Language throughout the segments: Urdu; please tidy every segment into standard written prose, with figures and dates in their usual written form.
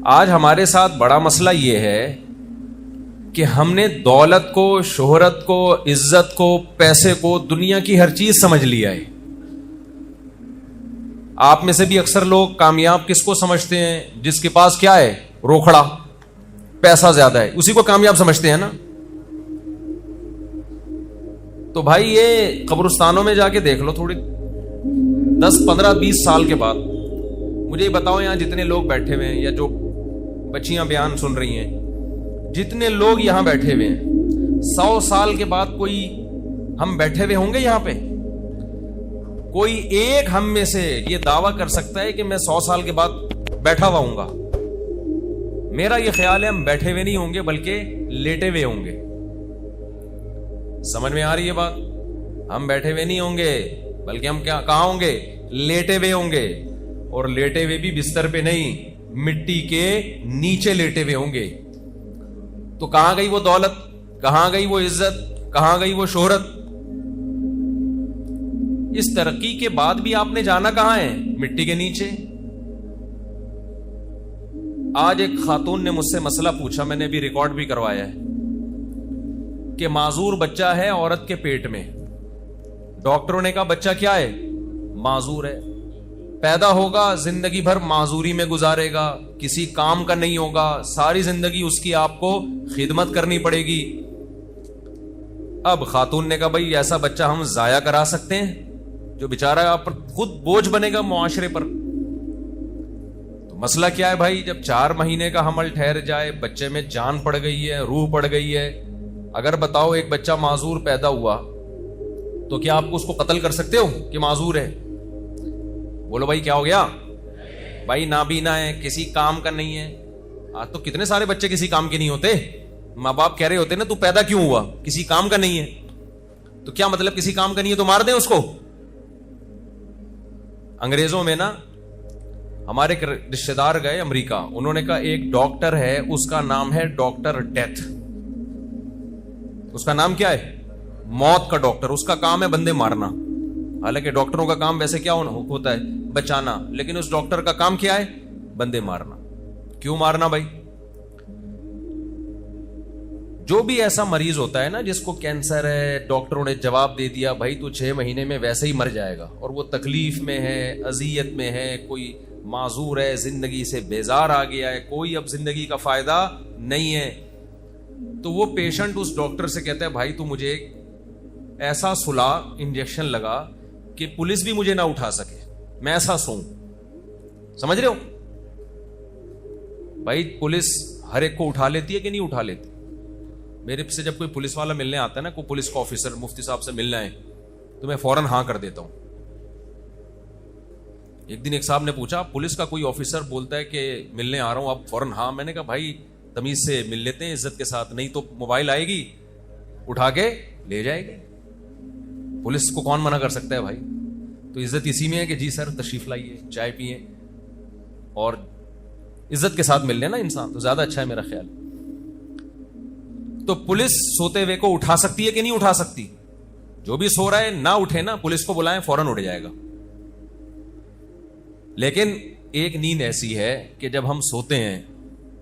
آج ہمارے ساتھ بڑا مسئلہ یہ ہے کہ ہم نے دولت کو، شہرت کو، عزت کو، پیسے کو، دنیا کی ہر چیز سمجھ لیا ہے. آپ میں سے بھی اکثر لوگ کامیاب کس کو سمجھتے ہیں؟ جس کے پاس کیا ہے؟ روکھڑا، پیسہ زیادہ ہے، اسی کو کامیاب سمجھتے ہیں نا. تو بھائی یہ قبرستانوں میں جا کے دیکھ لو تھوڑی 10 15 20 سال کے بعد. مجھے یہ بتاؤ یہاں جتنے لوگ بیٹھے ہوئے ہیں یا جو بچیاں بیان سن رہی ہیں، جتنے لوگ یہاں بیٹھے ہوئے ہیں، 100 سال کے بعد کوئی ہم بیٹھے ہوئے ہوں گے یہاں پہ؟ کوئی ایک ہم میں سے یہ دعویٰ کر سکتا ہے کہ میں 100 سال کے بعد بیٹھا ہوا ہوں گا؟ میرا یہ خیال ہے ہم بیٹھے ہوئے نہیں ہوں گے بلکہ لیٹے ہوئے ہوں گے. سمجھ میں آ رہی ہے بات؟ ہم بیٹھے ہوئے نہیں ہوں گے بلکہ ہم کہاں ہوں گے؟ لیٹے ہوئے ہوں گے. اور لیٹے ہوئے بھی بستر پہ نہیں، مٹی کے نیچے لیٹے ہوئے ہوں گے. تو کہاں گئی وہ دولت؟ کہاں گئی وہ عزت؟ کہاں گئی وہ شہرت؟ اس ترقی کے بعد بھی آپ نے جانا کہاں ہے؟ مٹی کے نیچے. آج ایک خاتون نے مجھ سے مسئلہ پوچھا، میں نے ابھی ریکارڈ بھی کروایا ہے، کہ معذور بچہ ہے عورت کے پیٹ میں. ڈاکٹروں نے کہا بچہ کیا ہے؟ معذور ہے. پیدا ہوگا، زندگی بھر معذوری میں گزارے گا، کسی کام کا نہیں ہوگا، ساری زندگی اس کی آپ کو خدمت کرنی پڑے گی. اب خاتون نے کہا بھائی ایسا بچہ ہم ضائع کرا سکتے ہیں جو بیچارہ آپ پر خود بوجھ بنے گا معاشرے پر؟ تو مسئلہ کیا ہے بھائی؟ جب 4 مہینے کا حمل ٹھہر جائے، بچے میں جان پڑ گئی ہے، روح پڑ گئی ہے، اگر بتاؤ ایک بچہ معذور پیدا ہوا تو کیا آپ کو اس کو قتل کر سکتے ہو کہ معذور ہے؟ بولو بھائی کیا ہو گیا؟ بھائی نابینا ہے، کسی کام کا نہیں ہے. آج تو کتنے سارے بچے کسی کام کے نہیں ہوتے، ماں باپ کہہ رہے ہوتے نا تو پیدا کیوں ہوا؟ کسی کام کا نہیں ہے. تو کیا مطلب کسی کام کا نہیں ہے تو مار دیں اس کو؟ انگریزوں میں نا ہمارے رشتے دار گئے امریکہ، انہوں نے کہا ایک ڈاکٹر ہے اس کا نام ہے ڈاکٹر ڈیتھ. اس کا نام کیا ہے؟ موت کا ڈاکٹر. اس کا کام ہے بندے مارنا. حالانکہ ڈاکٹروں کا کام ویسے کیا ہوتا ہے؟ بچانا. لیکن اس ڈاکٹر کا کام کیا ہے؟ بندے مارنا. کیوں مارنا بھائی؟ جو بھی ایسا مریض ہوتا ہے نا جس کو کینسر ہے، ڈاکٹروں نے جواب دے دیا بھائی تو 6 مہینے میں ویسے ہی مر جائے گا، اور وہ تکلیف میں ہے، اذیت میں ہے، کوئی معذور ہے، زندگی سے بیزار آ گیا ہے، کوئی اب زندگی کا فائدہ نہیں ہے، تو وہ پیشنٹ اس ڈاکٹر سے کہتا ہے بھائی تو مجھے ایسا سلا انجیکشن لگا کہ پولیس بھی مجھے نہ اٹھا سکے، میں ایسا سوں. سمجھ رہے ہو؟ بھائی پولیس ہر ایک کو اٹھا لیتی ہے کہ نہیں اٹھا لیتی؟ میرے سے جب کوئی پولیس والا ملنے آتا ہے نا، کوئی پولیس کا آفیسر، مفتی صاحب سے ملنا ہے تو میں فوراً ہاں کر دیتا ہوں. ایک دن ایک صاحب نے پوچھا پولیس کا کوئی آفیسر بولتا ہے کہ ملنے آ رہا ہوں، آپ فوراً ہاں. میں نے کہا بھائی تمیز سے مل لیتے ہیں عزت کے ساتھ، نہیں تو موبائل آئے گی اٹھا کے لے جائے گی. پولیس کو کون منع کر سکتا ہے بھائی؟ تو عزت اسی میں ہے کہ جی سر تشریف لائیے، چائے پیئے، اور عزت کے ساتھ مل لینا انسان تو زیادہ اچھا ہے میرا خیال. تو پولیس سوتے ہوئے کو اٹھا سکتی ہے کہ نہیں اٹھا سکتی؟ جو بھی سو رہا ہے نہ اٹھے نا، پولیس کو بلائیں فوراً اٹھ جائے گا. لیکن ایک نیند ایسی ہے کہ جب ہم سوتے ہیں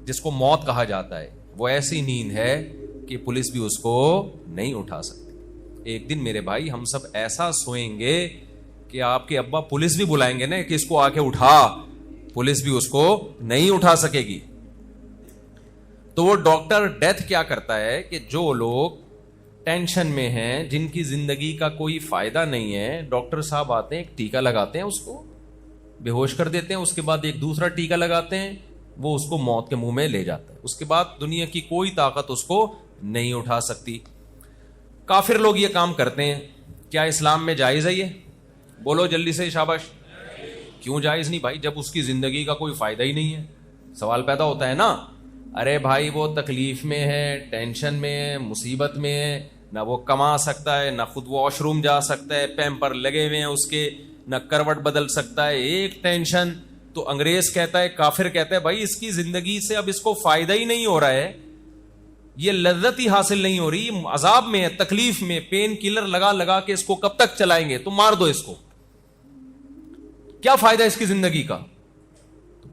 جس کو موت کہا جاتا ہے، وہ ایسی نیند ہے کہ پولیس بھی اس کو نہیں اٹھا سکتی. ایک دن میرے بھائی ہم سب ایسا سوئیں گے کہ آپ کے ابا پولیس بھی بلائیں گے نا کہ اس کو آ کے اٹھا، پولیس بھی اس کو نہیں اٹھا سکے گی. تو وہ ڈاکٹر ڈیتھ کیا کرتا ہے کہ جو لوگ ٹینشن میں ہیں، جن کی زندگی کا کوئی فائدہ نہیں ہے، ڈاکٹر صاحب آتے ہیں، ایک ٹیکہ لگاتے ہیں، اس کو بے ہوش کر دیتے ہیں، اس کے بعد ایک دوسرا ٹیکہ لگاتے ہیں، وہ اس کو موت کے منہ میں لے جاتا ہے. اس کے بعد دنیا کی کوئی طاقت اس کو نہیں اٹھا سکتی. کافر لوگ یہ کام کرتے ہیں. کیا اسلام میں جائز ہے یہ؟ بولو جلدی سے شاباش. کیوں جائز نہیں بھائی؟ جب اس کی زندگی کا کوئی فائدہ ہی نہیں ہے. سوال پیدا ہوتا ہے نا، ارے بھائی وہ تکلیف میں ہے، ٹینشن میں ہے، مصیبت میں ہے، نہ وہ کما سکتا ہے، نہ خود وہ واش روم جا سکتا ہے، پیمپر لگے ہوئے ہیں اس کے، نہ کروٹ بدل سکتا ہے، ایک ٹینشن. تو انگریز کہتا ہے، کافر کہتا ہے بھائی اس کی زندگی سے اب اس کو فائدہ ہی نہیں ہو رہا ہے، یہ لذت ہی حاصل نہیں ہو رہی، عذاب میں ہے، تکلیف میں، پین کلر لگا لگا کے اس کو کب تک چلائیں گے؟ تو مار دو اس کو، کیا فائدہ اس کی زندگی کا؟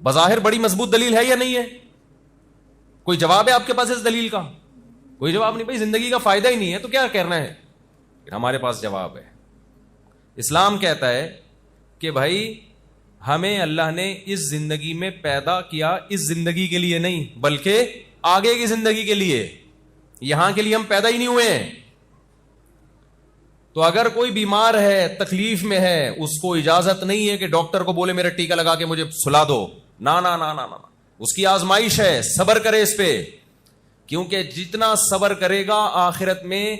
بظاہر بڑی مضبوط دلیل ہے یا نہیں ہے؟ کوئی جواب ہے آپ کے پاس اس دلیل کا؟ کوئی جواب نہیں. بھائی زندگی کا فائدہ ہی نہیں ہے تو کیا کرنا ہے؟ ہمارے پاس جواب ہے. اسلام کہتا ہے کہ بھائی ہمیں اللہ نے اس زندگی میں پیدا کیا اس زندگی کے لیے نہیں بلکہ آگے کی زندگی کے لیے. یہاں کے لیے ہم پیدا ہی نہیں ہوئے ہیں. تو اگر کوئی بیمار ہے, تکلیف میں ہے, اس کو اجازت نہیں ہے کہ ڈاکٹر کو بولے میرا ٹیکا لگا کے مجھے سلا دو. نا نا نا نا نا, اس کی آزمائش ہے, صبر کرے اس پہ. کیونکہ جتنا صبر کرے گا آخرت میں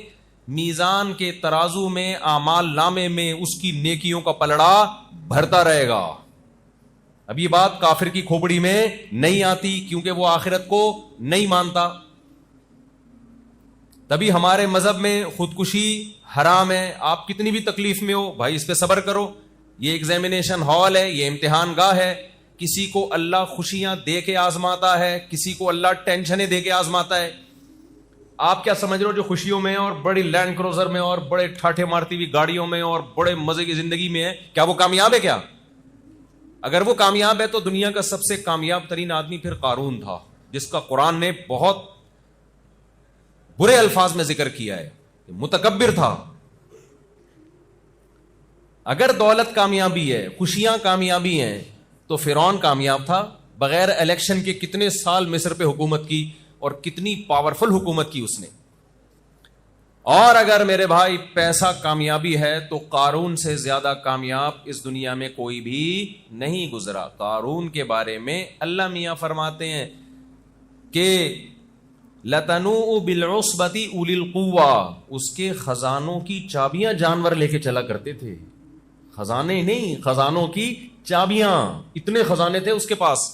میزان کے ترازو میں, اعمال نامے میں اس کی نیکیوں کا پلڑا بھرتا رہے گا. اب یہ بات کافر کی کھوپڑی میں نہیں آتی کیونکہ وہ آخرت کو نہیں مانتا. تبھی ہمارے مذہب میں خودکشی حرام ہے. آپ کتنی بھی تکلیف میں ہو بھائی اس پہ صبر کرو. یہ ایگزامینیشن ہال ہے, یہ امتحان گاہ ہے. کسی کو اللہ خوشیاں دے کے آزماتا ہے, کسی کو اللہ ٹینشنیں دے کے آزماتا ہے. آپ کیا سمجھ رہے ہو جو خوشیوں میں اور بڑی لینڈ کروزر میں اور بڑے ٹھاٹھے مارتی ہوئی گاڑیوں میں اور بڑے مزے کی زندگی میں ہے, کیا وہ کامیاب ہے؟ کیا اگر وہ کامیاب ہے تو دنیا کا سب سے کامیاب ترین آدمی پھر قارون تھا, جس کا قرآن نے بہت برے الفاظ میں ذکر کیا ہے, متکبر تھا. اگر دولت کامیابی ہے, خوشیاں کامیابی ہیں, تو فرعون کامیاب تھا. بغیر الیکشن کے کتنے سال مصر پہ حکومت کی اور کتنی پاورفل حکومت کی اس نے. اور اگر میرے بھائی پیسہ کامیابی ہے تو قارون سے زیادہ کامیاب اس دنیا میں کوئی بھی نہیں گزرا. قارون کے بارے میں اللہ میاں فرماتے ہیں کہ لَتَنُوءُ بِالْعُصْبَةِ أُولِي الْقُوَّةِ, اس کے خزانوں کی چابیاں جانور لے کے چلا کرتے تھے. خزانے نہیں, خزانوں کی چابیاں, اتنے خزانے تھے اس کے پاس.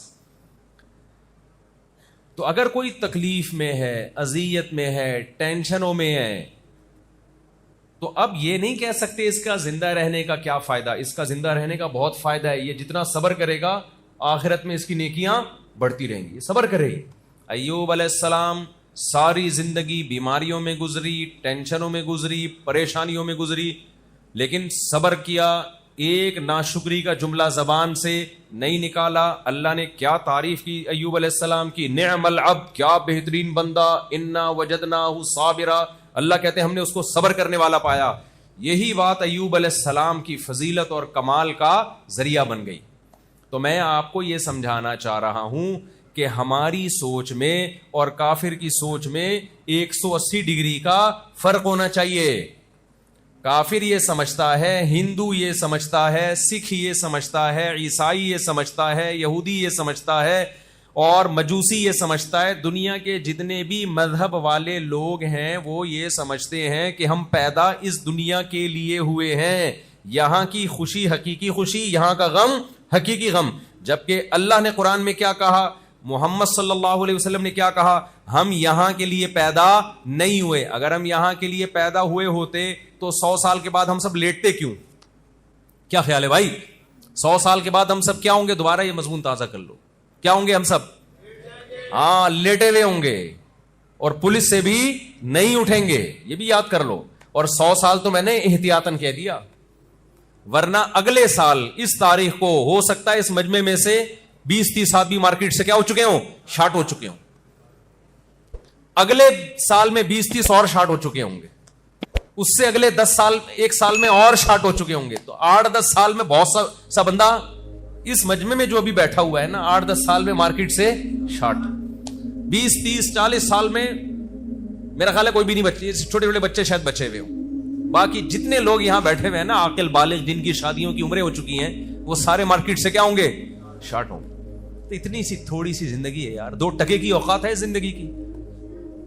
تو اگر کوئی تکلیف میں ہے, اذیت میں ہے, ٹینشنوں میں ہے, تو اب یہ نہیں کہہ سکتے اس کا زندہ رہنے کا کیا فائدہ. اس کا زندہ رہنے کا بہت فائدہ ہے. یہ جتنا صبر کرے گا آخرت میں اس کی نیکیاں بڑھتی رہیں گی. صبر کرے. ایوب علیہ السلام ساری زندگی بیماریوں میں گزری, ٹینشنوں میں گزری, پریشانیوں میں گزری, لیکن صبر کیا. ایک ناشکری کا جملہ زبان سے نہیں نکالا. اللہ نے کیا تعریف کی ایوب علیہ السلام کی, نعم العبد, کیا بہترین بندہ, انا وجدناہ صابرا. اللہ کہتے ہیں ہم نے اس کو صبر کرنے والا پایا. یہی بات ایوب علیہ السلام کی فضیلت اور کمال کا ذریعہ بن گئی. تو میں آپ کو یہ سمجھانا چاہ رہا ہوں کہ ہماری سوچ میں اور کافر کی سوچ میں 180 ڈگری کا فرق ہونا چاہیے. کافر یہ سمجھتا ہے, ہندو یہ سمجھتا ہے, سکھ یہ سمجھتا ہے, عیسائی یہ سمجھتا ہے, یہودی یہ سمجھتا ہے اور مجوسی یہ سمجھتا ہے, دنیا کے جتنے بھی مذہب والے لوگ ہیں وہ یہ سمجھتے ہیں کہ ہم پیدا اس دنیا کے لیے ہوئے ہیں. یہاں کی خوشی حقیقی خوشی, یہاں کا غم حقیقی غم. جبکہ اللہ نے قرآن میں کیا کہا, محمد صلی اللہ علیہ وسلم نے کیا کہا, ہم یہاں کے لیے پیدا نہیں ہوئے. اگر ہم یہاں کے لیے پیدا ہوئے ہوتے تو 100 سال کے بعد ہم سب لیٹتے کیوں؟ کیا خیال ہے بھائی؟ 100 سال کے بعد ہم سب کیا ہوں گے؟ دوبارہ یہ مضمون تازہ کر لو. کیا ہوں گے ہم سب؟ ہاں, لیٹے ہوئے ہوں گے اور پولیس سے بھی نہیں اٹھیں گے. یہ بھی یاد کر لو. اور 100 سال تو میں نے احتیاطاً کہہ دیا, ورنہ اگلے سال اس تاریخ کو ہو سکتا ہے اس مجمع میں سے 20-30 آدمی مارکیٹ سے کیا ہو چکے ہوں؟ شارٹ ہو چکے ہوں. اگلے سال میں 20-30 اور شارٹ ہو چکے ہوں گے. اس سے اگلے 10 سال, ایک سال میں اور شارٹ ہو چکے ہوں گے. تو 8-10 سال میں بہت سا بندہ اس مجمع میں جو ابھی بیٹھا ہوا ہے نا, 8-10 سال میں مارکیٹ سے شارٹ. 20-30-40 سال میں میرا خیال ہے کوئی بھی نہیں بچے, چھوٹے چھوٹے بچے شاید بچے ہوئے ہوں. باقی جتنے لوگ یہاں بیٹھے ہوئے ہیں نا عاقل بالغ, جن کی شادیوں کی عمریں ہو چکی ہیں, وہ سارے مارکیٹ سے کیا ہوں گے؟ شارٹ ہوں. تو اتنی سی تھوڑی سی زندگی ہے یار, 2 ٹکے کی اوقات ہے زندگی کی.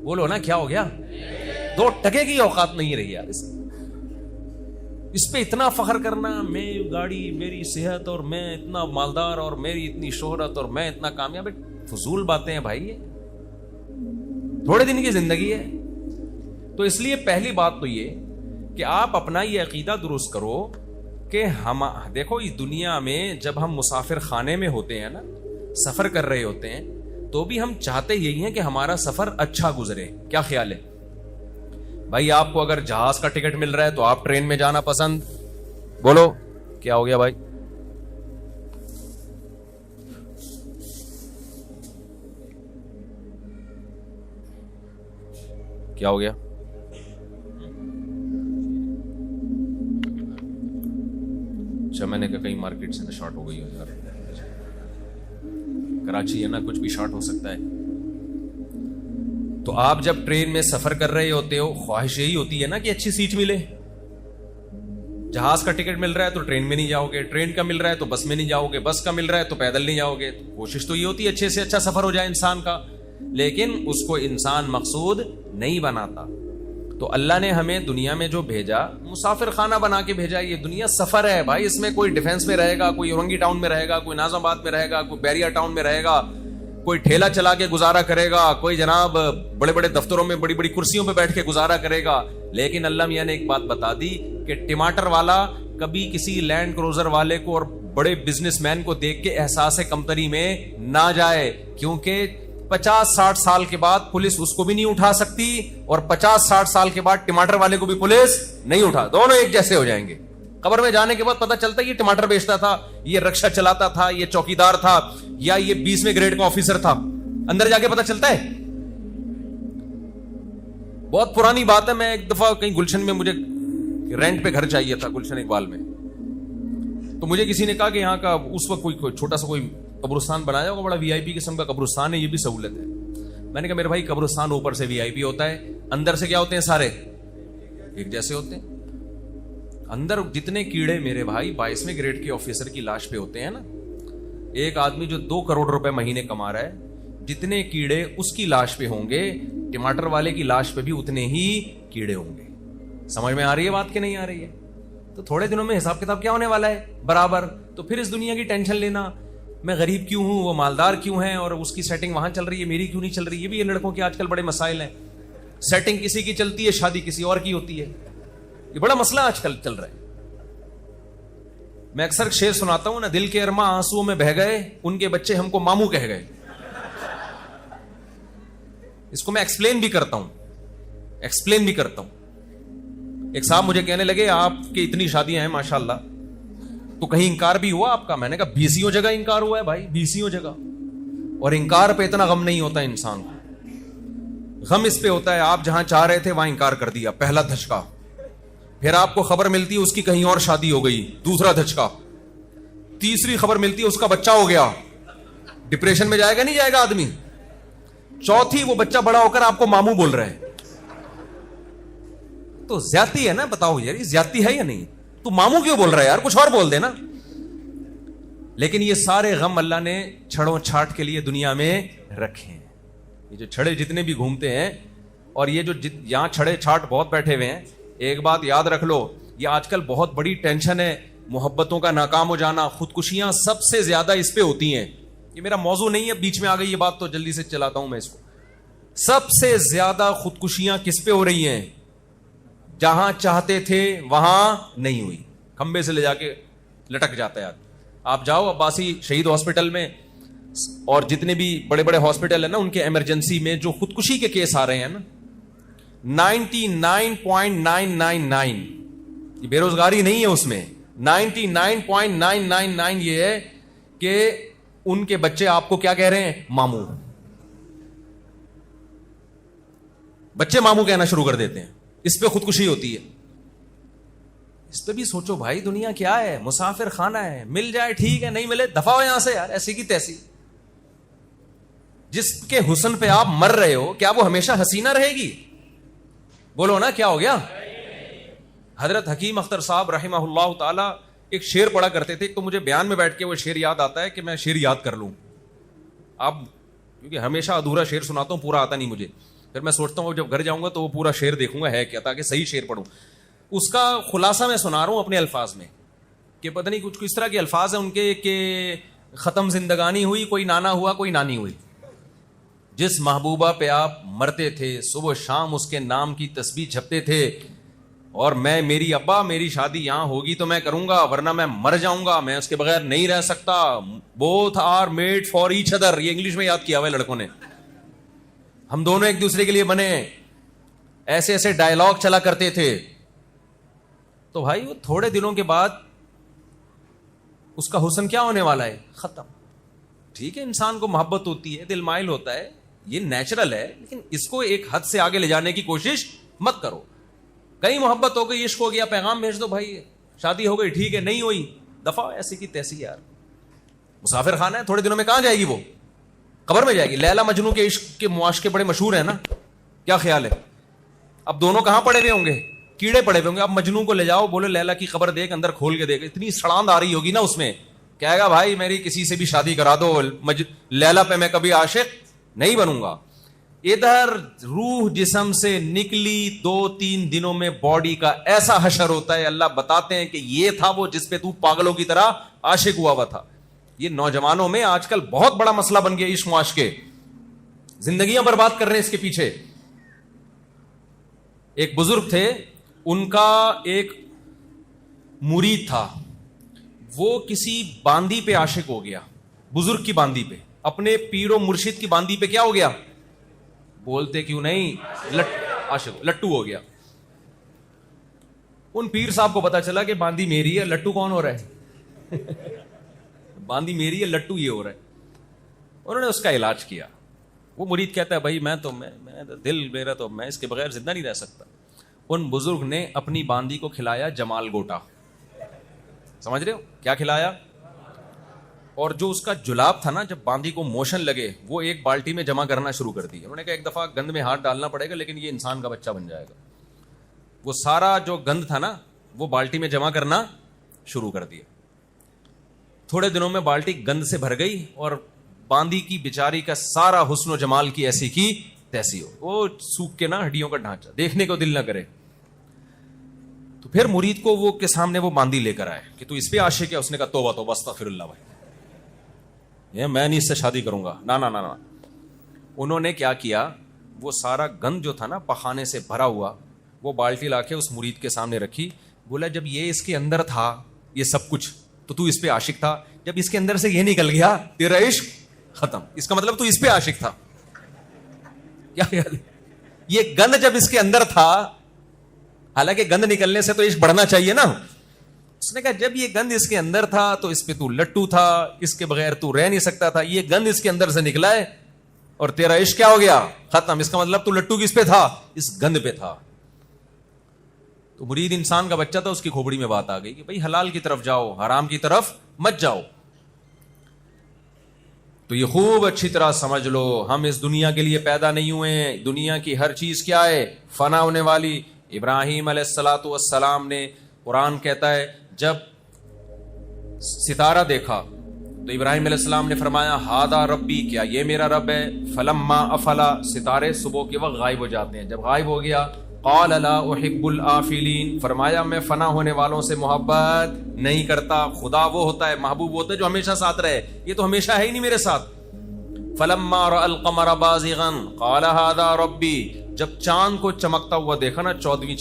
بولو نا کیا ہو گیا؟ 2 ٹکے کی اوقات نہیں رہی یار. اس پہ اتنا فخر کرنا, میں گاڑی, میری صحت, اور میں اتنا مالدار, اور میری اتنی شہرت, اور میں اتنا کامیاب, فضول باتیں ہیں بھائی. یہ تھوڑے دن کی زندگی ہے. تو اس لیے پہلی بات تو یہ کہ آپ اپنا یہ عقیدہ درست کرو کہ ہم دیکھو اس دنیا میں جب ہم مسافر خانے میں ہوتے ہیں نا, سفر کر رہے ہوتے ہیں, تو بھی ہم چاہتے یہی ہیں کہ ہمارا سفر اچھا گزرے. کیا خیال ہے بھائی؟ آپ کو اگر جہاز کا ٹکٹ مل رہا ہے تو آپ ٹرین میں جانا پسند, بولو کیا ہو گیا بھائی؟ کیا ہو گیا؟ اچھا میں نے کہا کہیں مارکیٹ سے نہ شارٹ ہو گئی ہو یار. کراچی ہے نا, کچھ بھی شارٹ ہو سکتا ہے. تو آپ جب ٹرین میں سفر کر رہے ہوتے ہو, خواہش یہی ہوتی ہے نا کہ اچھی سیٹ ملے. جہاز کا ٹکٹ مل رہا ہے تو ٹرین میں نہیں جاؤ گے, ٹرین کا مل رہا ہے تو بس میں نہیں جاؤ گے, بس کا مل رہا ہے تو پیدل نہیں جاؤ گے. کوشش تو یہ ہوتی ہے اچھے سے اچھا سفر ہو جائے انسان کا, لیکن اس کو انسان مقصود نہیں بناتا. تو اللہ نے ہمیں دنیا میں جو بھیجا مسافر خانہ بنا کے بھیجا. یہ دنیا سفر ہے بھائی, اس میں کوئی ڈیفنس میں رہے گا, کوئی اورنگی ٹاؤن میں رہے گا, کوئی ناظم آباد میں رہے گا, کوئی بیریا ٹاؤن میں رہے گا, کوئی ٹھیلا چلا کے گزارا کرے گا, کوئی جناب بڑے بڑے دفتروں میں بڑی بڑی کرسیوں پہ بیٹھ کے گزارا کرے گا. لیکن اللہ میاں نے ایک بات بتا دی کہ ٹماٹر والا کبھی کسی لینڈ کروزر والے کو اور بڑے بزنس مین کو دیکھ کے احساس کمتری میں نہ جائے, کیونکہ 50-60 سال کے بعد پولیس اس کو بھی نہیں اٹھا سکتی اور 50-60 سال کے بعد ٹماٹر والے کو بھی پولیس نہیں اٹھا. دونوں ایک جیسے ہو جائیں گے. قبر میں جانے کے بعد پتہ چلتا ہے یہ ٹماٹر بیچتا تھا, یہ رکشا چلاتا تھا, یہ چوکیدار تھا, یا یہ 20ویں گریڈ کا آفیسر تھا. اندر جا کے پتہ چلتا ہے. بہت پرانی بات ہے, میں ایک دفعہ کہیں گلشن میں, مجھے رینٹ پہ گھر چاہیے تھا گلشن اقبال میں. تو مجھے کسی نے کہا کہ یہاں کا اس وقت کوئی چھوٹا سا کوئی قبرستان بنایا ہوگا, بڑا وی آئی پی قسم کا قبرستان ہے, یہ بھی سہولت ہے. میں نے کہا میرے بھائی قبرستان اوپر سے وی آئی پی ہوتا ہے, اندر سے کیا ہوتے ہیں, سارے ایک جیسے ہوتے ہیں. اندر جتنے کیڑے میرے بھائی 22ویں گریڈ کے آفیسر کی لاش پہ ہوتے ہیں نا, ایک آدمی جو 2 کروڑ روپے مہینے کما رہا ہے, جتنے کیڑے اس کی لاش پہ ہوں گے ٹماٹر والے کی لاش پہ بھی اتنے ہی کیڑے ہوں گے. سمجھ میں آ رہی ہے بات کہ نہیں آ رہی ہے؟ تو تھوڑے دنوں میں حساب کتاب کیا ہونے والا ہے, برابر. تو پھر اس دنیا کی ٹینشن لینا, میں غریب کیوں ہوں, وہ مالدار کیوں ہے, اور اس کی سیٹنگ وہاں چل رہی ہے, میری کیوں نہیں چل رہی. یہ بھی یہ لڑکوں کے آج کل بڑے مسائل ہیں. سیٹنگ کسی کی چلتی ہے, شادی کسی اور کی ہوتی ہے. یہ بڑا مسئلہ آج کل چل رہا ہے. میں اکثر شعر سناتا ہوں نا, دل کے ارماں آنسوؤں میں بہ گئے, ان کے بچے ہم کو ماموں کہہ گئے. اس کو میں ایکسپلین بھی کرتا ہوں. ایک صاحب مجھے کہنے لگے آپ کی اتنی شادیاں ہیں ماشاءاللہ, تو کہیں انکار بھی ہوا آپ کا؟ میں نے کہا 20 جگہ انکار ہوا ہے بھائی, 20 جگہ. اور انکار پہ اتنا غم نہیں ہوتا انسان کو, غم اس پہ ہوتا ہے آپ جہاں چاہ رہے تھے وہاں انکار کر دیا, پہلا دھچکا. پھر آپ کو خبر ملتی ہے اس کی کہیں اور شادی ہو گئی, دوسرا دھچکا. تیسری خبر ملتی ہے اس کا بچہ ہو گیا, ڈپریشن میں جائے گا نہیں جائے گا آدمی. چوتھی وہ بچہ بڑا ہو کر آپ کو ماموں بول رہا ہے. تو زیادتی ہے نا, بتاؤ یار یہ زیادتی ہے یا نہیں؟ تو ماموں کیوں بول رہا ہے یار, کچھ اور بول دے نا. لیکن یہ سارے غم اللہ نے چھڑوں چھاٹ کے لیے دنیا میں رکھے ہیں. یہ جو چھڑے جتنے بھی گھومتے ہیں, اور یہ جو یہاں چھڑے چھاٹ بہت بیٹھے ہوئے ہیں, ایک بات یاد رکھ لو, یہ آج کل بہت بڑی ٹینشن ہے, محبتوں کا ناکام ہو جانا. خودکشیاں سب سے زیادہ اس پہ ہوتی ہیں. یہ میرا موضوع نہیں ہے, بیچ میں آ گئی یہ بات تو جلدی سے چلاتا ہوں میں اس کو. سب سے زیادہ خودکشیاں کس پہ ہو رہی ہیں؟ جہاں چاہتے تھے وہاں نہیں ہوئی, کھمبے سے لے جا کے لٹک جاتا ہے آدمی. آپ جاؤ عباسی شہید ہاسپٹل میں, اور جتنے بھی بڑے بڑے ہاسپٹل ہیں نا, ان کے ایمرجنسی میں جو خودکشی کے کیس آ رہے ہیں نا, 99.999, یہ بے روزگاری نہیں ہے اس میں, 99.999 یہ ہے کہ ان کے بچے آپ کو کیا کہہ رہے ہیں, ماموں. بچے ماموں کہنا شروع کر دیتے ہیں, اس پہ خودکشی ہوتی ہے. اس پہ بھی سوچو بھائی, دنیا کیا ہے, مسافر خانہ ہے, مل جائے ٹھیک ہے, نہیں ملے دفع ہو یہاں سے یار, ایسی کی تیسی. جس کے حسن پہ آپ مر رہے ہو, کیا وہ ہمیشہ حسینہ رہے گی؟ بولو نا, کیا ہو گیا؟ حضرت حکیم اختر صاحب رحمہ اللہ تعالی ایک شعر پڑھا کرتے تھے, تو مجھے بیان میں بیٹھ کے وہ شعر یاد آتا ہے کہ میں شعر یاد کر لوں. اب کیونکہ ہمیشہ ادھورا شعر سناتا ہوں, پورا آتا نہیں مجھے, پھر میں سوچتا ہوں جب گھر جاؤں گا تو وہ پورا شعر دیکھوں گا ہے کیا, تاکہ صحیح شعر پڑھوں. اس کا خلاصہ میں سنا رہا ہوں اپنے الفاظ میں, کہ پتہ نہیں کچھ اس طرح کے الفاظ ہیں ان کے کہ ختم زندگانی ہوئی, کوئی نانا ہوا کوئی نانی ہوئی. جس محبوبہ پہ آپ مرتے تھے, صبح شام اس کے نام کی تسبیح جپتے تھے, اور میں میری ابا میری شادی یہاں ہوگی تو میں کروں گا, ورنہ میں مر جاؤں گا, میں اس کے بغیر نہیں رہ سکتا. Both are made for each other, یہ انگلش میں یاد کیا ہوا ہے لڑکوں نے, ہم دونوں ایک دوسرے کے لیے بنے. ایسے ایسے ڈائلاگ چلا کرتے تھے. تو بھائی وہ تھوڑے دنوں کے بعد اس کا حسن کیا ہونے والا ہے, ختم. ٹھیک ہے انسان کو محبت ہوتی ہے, دل مائل ہوتا ہے, یہ نیچرل ہے, لیکن اس کو ایک حد سے آگے لے جانے کی کوشش مت کرو. کہیں محبت ہو گئی, عشق ہو گیا, پیغام بھیج دو بھائی, شادی ہو گئی ٹھیک ہے, نہیں ہوئی دفعہ ایسی کی تیسی. یار مسافر خانہ ہے, تھوڑے دنوں میں کہاں جائے گی, وہ قبر میں جائے گی. لیلا مجنو کے عشق کے معاشقے بڑے مشہور ہیں نا, کیا خیال ہے؟ اب دونوں کہاں پڑے ہوئے ہوں گے, کیڑے پڑے ہوئے ہوں گے. اب مجنو کو لے جاؤ, بولے لیلا کی قبر دیکھ, اندر کھول کے دیکھ, اتنی سڑاند آ رہی ہوگی نا اس میں, کہے گا بھائی میری کسی سے بھی شادی کرا دو, لیلا پہ میں کبھی عاشق نہیں بنوں گا. ادھر روح جسم سے نکلی 2-3 دنوں میں باڈی کا ایسا حشر ہوتا ہے. اللہ بتاتے ہیں کہ یہ تھا وہ جس پہ تو پاگلوں کی طرح عاشق ہوا تھا. یہ نوجوانوں میں آج کل بہت بڑا مسئلہ بن گیا, عشق معاشقے, زندگیاں برباد کر رہے ہیں اس کے پیچھے. ایک بزرگ تھے, ان کا ایک مرید تھا, وہ کسی باندی پہ عاشق ہو گیا, بزرگ کی باندی پہ, اپنے پیر و مرشد کی باندی پہ کیا ہو گیا, بولتے کیوں نہیں, عاشق, لٹو ہو گیا. ان پیر صاحب کو پتا چلا کہ باندی میری ہے, لٹو کون ہو رہا ہے باندی میری ہے, لٹو یہ ہو رہا ہے. انہوں نے اس کا علاج کیا. وہ مرید کہتا ہے بھائی میں دل میرا تو میں اس کے بغیر زندہ نہیں رہ سکتا. ان بزرگ نے اپنی باندی کو کھلایا جمال گوٹا, سمجھ رہے ہو کیا کھلایا, اور جو اس کا جلاب تھا نا, جب باندی کو موشن لگے, وہ ایک بالٹی میں جمع کرنا شروع کر دی. انہوں نے کہا ایک دفعہ گند میں ہاتھ ڈالنا پڑے گا, لیکن یہ انسان کا بچہ بن جائے گا. وہ سارا جو گند تھا نا, وہ بالٹی میں جمع کرنا شروع کر دیا. تھوڑے دنوں میں بالٹی گند سے بھر گئی, اور باندی کی بیچاری کا سارا حسن و جمال کی ایسی کی تیسی ہو, وہ سوکھ کے نا ہڈیوں کا ڈھانچہ, دیکھنے کو دل نہ کرے. تو پھر مرید کو وہ کے سامنے وہ باندی لے کر آئے کہ تو اس پہ عاشق ہے. اس نے کہا توبہ توبہ استغفر اللہ بھائی, میں نہیں اس سے شادی کروں گا, نا نا نا نا. انہوں نے کیا کیا, وہ سارا گند جو تھا نا پخانے سے بھرا ہوا, وہ بالٹی لا کے اس مرید کے سامنے رکھی. بولا جب یہ اس کے اندر تھا یہ سب کچھ, تو اس پہ عاشق تھا. جب اس کے اندر سے یہ نکل گیا, تیرا عشق ختم. اس کا مطلب تو اس پہ عاشق تھا. کیا خیال ہے, یہ گند جب اس کے اندر تھا, حالانکہ گند نکلنے سے تو عشق بڑھنا چاہیے نا. اس نے کہا جب یہ گند اس کے اندر تھا تو اس پہ تو لٹو تھا, اس کے بغیر تو رہ نہیں سکتا تھا. یہ گند اس کے اندر سے نکلا ہے اور تیرا عشق کیا ہو گیا, ختم. اس کا مطلب تو لٹو کس پہ تھا, اس گند پہ تھا. تو مرید انسان کا بچہ تھا, اس کی کھوپڑی میں بات آ گئی کہ بھائی حلال کی طرف جاؤ, حرام کی طرف مت جاؤ. تو یہ خوب اچھی طرح سمجھ لو, ہم اس دنیا کے لیے پیدا نہیں ہوئے ہیں. دنیا کی ہر چیز کیا ہے, فنا ہونے والی. ابراہیم علیہ الصلوۃ والسلام نے, قرآن کہتا ہے جب ستارہ دیکھا تو ابراہیم علیہ السلام نے فرمایا ہاذا ربی, کیا یہ میرا رب ہے. فلما افلا, ستارے صبح کے وقت غائب ہو جاتے ہیں, جب غائب ہو گیا قال لا احب الآفلین, فرمایا میں فنا ہونے والوں سے محبت نہیں کرتا. خدا وہ ہوتا ہے, محبوب ہوتا ہے جو ہمیشہ ساتھ رہے, یہ تو ہمیشہ ہے ہی نہیں میرے ساتھ. فلما رأى القمر بازغا قال هذا ربی, جب چاند کو چمکتا ہوا دیکھا نا, 14ویں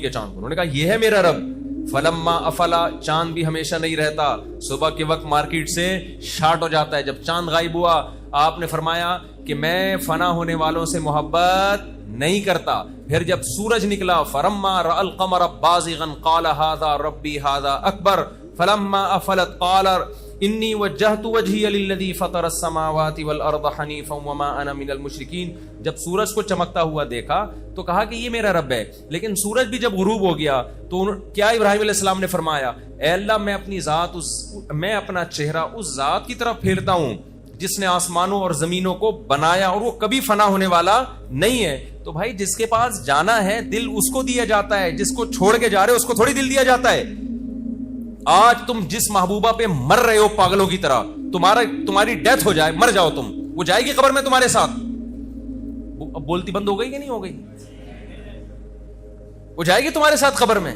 کے چاند کو, انہوں نے کہا یہ ہے میرا رب. فلما افلا, چاند بھی ہمیشہ نہیں رہتا, صبح کے وقت مارکیٹ سے شارٹ ہو جاتا ہے. جب چاند غائب ہوا, آپ نے فرمایا کہ میں فنا ہونے والوں سے محبت نہیں کرتا. پھر جب سورج نکلا, فلما رأى القمر بازغا قال هذا ربی هذا اکبر. فلما افلت قال انی وجہت وجہی للذی فطر السماوات والارض حنیفا وما انا من المشرکین. جب سورج کو چمکتا ہوا دیکھا تو کہا کہ یہ میرا رب ہے. لیکن سورج بھی جب غروب ہو گیا تو کیا ابراہیم علیہ السلام نے فرمایا, اے اللہ میں اپنی ذات, میں اپنا چہرہ اس ذات کی طرف پھیرتا ہوں جس نے آسمانوں اور زمینوں کو بنایا, اور وہ کبھی فنا ہونے والا نہیں ہے. تو بھائی جس کے پاس جانا ہے دل اس کو دیا جاتا ہے, جس کو چھوڑ کے جا رہے اس کو تھوڑی دل دیا جاتا ہے. آج تم جس محبوبہ پہ مر رہے ہو پاگلوں کی طرح, تمہاری ڈیتھ ہو جائے, مر جاؤ تم, وہ جائے گی قبر میں تمہارے ساتھ. اب بولتی بند ہو گئی کہ نہیں ہو گئی, وہ جائے گی تمہارے ساتھ قبر میں.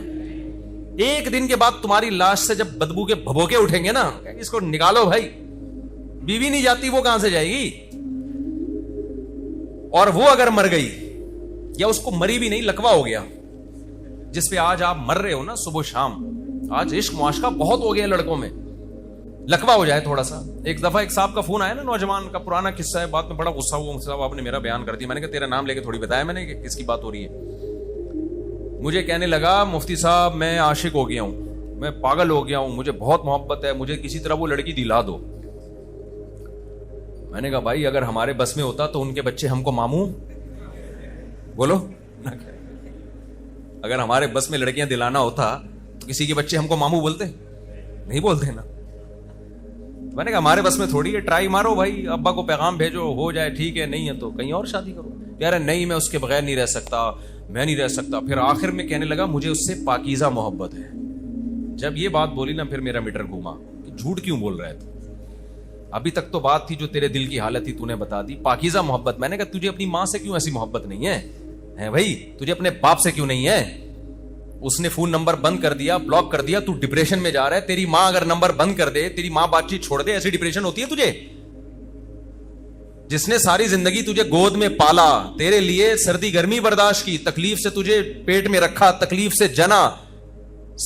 ایک دن کے بعد تمہاری لاش سے جب بدبو کے بھبوکے اٹھیں گے نا, اس کو نکالو بھائی, بیوی نہیں جاتی, وہ کہاں سے جائے گی. اور وہ اگر مر گئی, یا اس کو مری بھی نہیں, لکوا ہو گیا, جس پہ آج آپ مر رہے ہو نا صبح شام, آج عشق معاشقہ بہت ہو گیا لڑکوں میں, لکوا ہو جائے تھوڑا سا. ایک دفعہ ایک صاحب کا فون آیا نا, نوجوان کا, پرانا قصہ ہے, بعد میں بڑا غصہ ہوا, صاحب آپ نے میرا بیان کر دیا. میں نے کہا تیرا نام لے کے تھوڑی بتایا میں نے کہ کس کی بات ہو رہی ہے. مجھے کہنے لگا مفتی صاحب میں عاشق ہو گیا ہوں, میں پاگل ہو گیا ہوں, مجھے بہت محبت ہے, مجھے کسی طرح وہ لڑکی دلا دو. میں نے کہا بھائی اگر ہمارے بس میں ہوتا تو ان کے بچے ہم کو ماموں بولو نہ کہہ۔ اگر ہمارے بس میں لڑکیاں دلانا ہوتا تو کسی کے بچے ہم کو ماموں بولتے؟ نہیں بولتے نا۔ میں نے کہا ہمارے بس میں تھوڑی ہے، ٹرائی مارو بھائی، ابا کو پیغام بھیجو، ہو جائے ٹھیک ہے، نہیں ہے تو کہیں اور شادی کرو۔ یار نہیں میں اس کے بغیر نہیں رہ سکتا، میں نہیں رہ سکتا۔ پھر آخر میں کہنے لگا مجھے اس سے پاکیزہ محبت ہے۔ جب یہ بات بولی نا پھر میرا میٹر گھوما کہ جھوٹ کیوں بول رہا ہے تو، ابھی تک تو بات تھی جو تیرے دل کی حالت تھی تو نے بتا دی، پاکیزہ محبت۔ میں نے کہا تجھے اپنی ماں سے کیوں ایسی محبت نہیں ہے بھائی، تجھے اپنے باپ سے کیوں نہیں ہے؟ اس نے فون نمبر بند کر دیا، بلاک کر دیا، تو ڈپریشن میں جا رہا ہے۔ تیری ماں اگر نمبر بند کر دے، تیری ماں بات چیت چھوڑ دے، ایسی ڈپریشن ہوتی ہے تجھے؟ جس نے ساری زندگی تجھے گود میں پالا، تیرے لیے سردی گرمی برداشت کی، تکلیف سے تجھے پیٹ میں رکھا، تکلیف سے جنا،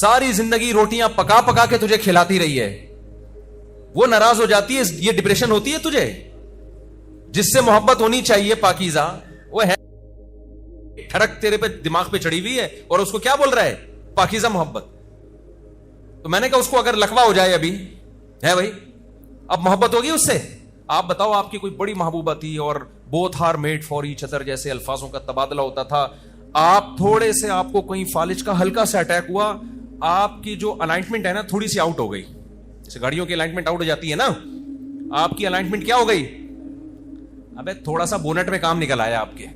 ساری زندگی روٹیاں پکا پکا کے تجھے کھلاتی رہی ہے، وہ ناراض ہو جاتی ہے، یہ ڈپریشن ہوتی ہے تجھے؟ جس سے محبت ہونی چاہیے پاکیزہ، وہ ہے ٹھڑک تیرے پہ دماغ پہ چڑھی ہوئی ہے اور اس کو کیا بول رہا ہے؟ پاکیزہ محبت۔ تو میں نے کہا اس کو اگر لقوہ ہو جائے ابھی ہے بھائی، اب محبت ہوگی اس سے؟ آپ بتاؤ، آپ کی کوئی بڑی محبوبہ تھی اور both are made for each other جیسے الفاظوں کا تبادلہ ہوتا تھا، آپ تھوڑے سے آپ کو کوئی فالج کا ہلکا سا اٹیک ہوا، آپ کی جو الائنمنٹ ہے نا تھوڑی سی آؤٹ ہو گئی، جیسے گاڑیوں کی الائنمنٹ آؤٹ ہو جاتی ہے نا، آپ کی الائنمنٹ کیا ہو گئی؟ ابے تھوڑا سا بونٹ میں کام نکل آیا، آپ کے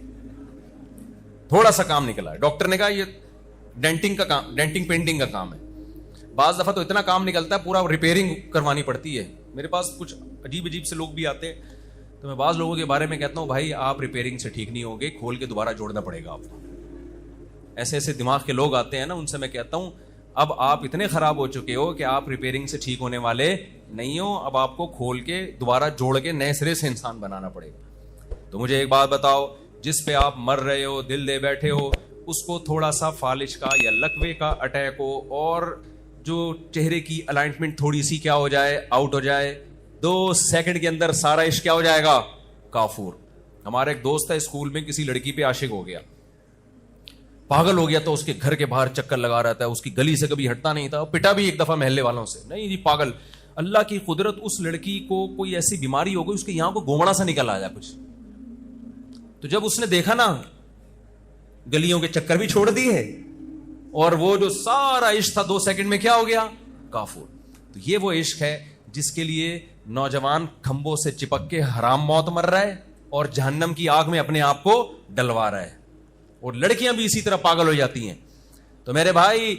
تھوڑا سا کام نکلا ہے۔ ڈاکٹر نے کہا یہ ڈینٹنگ کا کام، ڈینٹنگ پینٹنگ کا کام ہے۔ بعض دفعہ تو اتنا کام نکلتا ہے پورا ریپیئرنگ کروانی پڑتی ہے۔ میرے پاس کچھ عجیب عجیب سے لوگ بھی آتے ہیں تو میں بعض لوگوں کے بارے میں کہتا ہوں بھائی آپ ریپیئرنگ سے ٹھیک نہیں ہوگے، کھول کے دوبارہ جوڑنا پڑے گا آپ کو۔ ایسے ایسے دماغ کے لوگ آتے ہیں نا، ان سے میں کہتا ہوں اب آپ اتنے خراب ہو چکے ہو کہ آپ ریپیئرنگ سے ٹھیک ہونے والے نہیں ہو، اب آپ کو کھول کے دوبارہ جوڑ کے نئے سرے سے انسان بنانا پڑے گا۔ تو مجھے ایک بات بتاؤ، جس پہ آپ مر رہے ہو، دل دے بیٹھے ہو، اس کو تھوڑا سا فالج کا یا لقوے کا اٹیک ہو اور جو چہرے کی الائنمنٹ تھوڑی سی کیا ہو جائے، آؤٹ ہو جائے، 2 سیکنڈ کے اندر سارا عشق کیا ہو جائے گا؟ کافور۔ ہمارا ایک دوست ہے اسکول میں کسی لڑکی پہ عاشق ہو گیا، پاگل ہو گیا، تو اس کے گھر کے باہر چکر لگا رہا تھا، اس کی گلی سے کبھی ہٹتا نہیں تھا، پٹا بھی ایک دفعہ محلے والوں سے، نہیں جی پاگل۔ اللہ کی قدرت، اس لڑکی کو کوئی ایسی بیماری ہو گئی، اس کے یہاں کو گومڑا سا نکل آیا کچھ، تو جب اس نے دیکھا نا گلیوں کے چکر بھی چھوڑ دیے اور وہ جو سارا عشق تھا 2 سیکنڈ میں کیا ہو گیا؟ کافور۔ تو یہ وہ عشق ہے جس کے لیے نوجوان کھمبوں سے چپک کے حرام موت مر رہا ہے اور جہنم کی آگ میں اپنے آپ کو ڈلوا رہا ہے، اور لڑکیاں بھی اسی طرح پاگل ہو جاتی ہیں۔ تو میرے بھائی،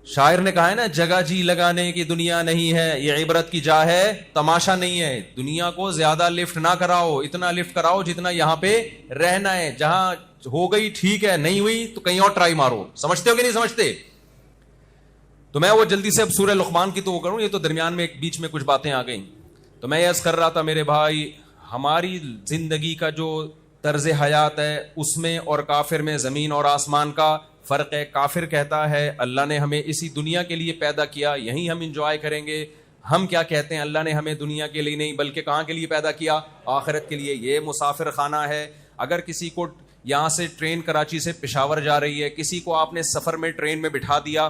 شاعر نے کہا ہے نا، جگہ جی لگانے کی دنیا نہیں ہے، یہ عبرت کی جا ہے، تماشا نہیں ہے۔ دنیا کو زیادہ لفٹ نہ کراؤ، اتنا لفٹ کراؤ جتنا یہاں پہ رہنا ہے، جہاں ہو گئی ٹھیک ہے، نہیں ہوئی تو کہیں اور ٹرائی مارو۔ سمجھتے ہو کہ نہیں سمجھتے؟ تو میں وہ جلدی سے اب سورہ لقمان کی تو وہ کروں، یہ تو درمیان میں ایک بیچ میں کچھ باتیں آ گئیں۔ تو میں یہ عرض کر رہا تھا میرے بھائی، ہماری زندگی کا جو طرز حیات ہے اس میں اور کافر میں زمین اور آسمان کا فرق ہے۔ کافر کہتا ہے اللہ نے ہمیں اسی دنیا کے لیے پیدا کیا، یہیں ہم انجوائے کریں گے۔ ہم کیا کہتے ہیں؟ اللہ نے ہمیں دنیا کے لیے نہیں بلکہ کہاں کے لیے پیدا کیا؟ آخرت کے لیے۔ یہ مسافر خانہ ہے۔ اگر کسی کو یہاں سے ٹرین کراچی سے پشاور جا رہی ہے، کسی کو آپ نے سفر میں ٹرین میں بٹھا دیا